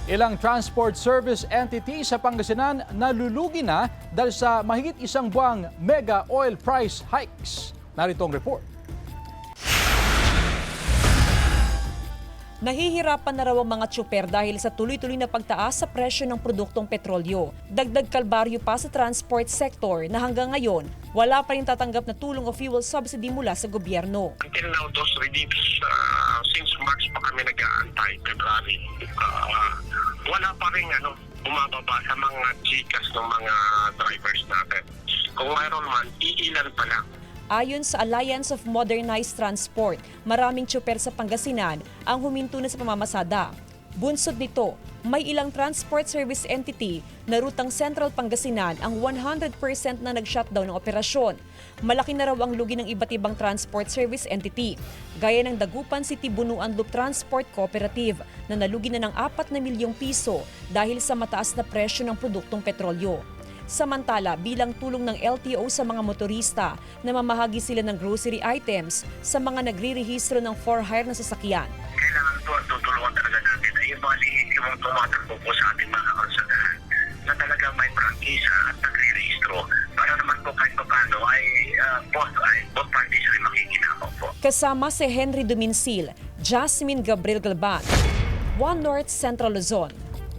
Ilang transport service entity sa Pangasinan nalulugi na dahil sa mahigit isang buwang mega oil price hikes. Narito ang report. Nahihirapan na raw ang mga tsuper dahil sa tuloy-tuloy na pagtaas sa presyo ng produktong petrolyo. Dagdag kalbaryo pa sa transport sector na hanggang ngayon, wala pa rin tatanggap na tulong o fuel subsidy mula sa gobyerno. Until now, those reliefs, since March pa kami nag-aantay, February, wala pa rin bumababa sa mga chikas ng mga drivers natin. Kung mayroon man, iilan pa lang. Ayon sa Alliance of Modernized Transport, maraming tsuper sa Pangasinan ang huminto na sa pamamasada. Bunsod nito, may ilang transport service entity na rutang Central Pangasinan ang 100% na nag-shutdown ng operasyon. Malaki na raw ang lugi ng iba't ibang transport service entity, gaya ng Dagupan City Bunuan Loop Transport Cooperative na nalugi na ng 4 na milyong piso dahil sa mataas na presyo ng produktong petrolyo. Samantala, bilang tulong ng LTO sa mga motorista, namamahagi sila ng grocery items sa mga nagre-rehistro ng for-hire na sasakyan. Kailangan po at tutulungan talaga natin ay yung mga yung tumatakbo po sa ating mga kansadahan na talagang may prangkisa at nagre-rehistro para naman po kahit paano ay both parties ay makikinabang po. Kasama si Henry Duminsil, Jasmine Gabriel Galban, One North Central Luzon.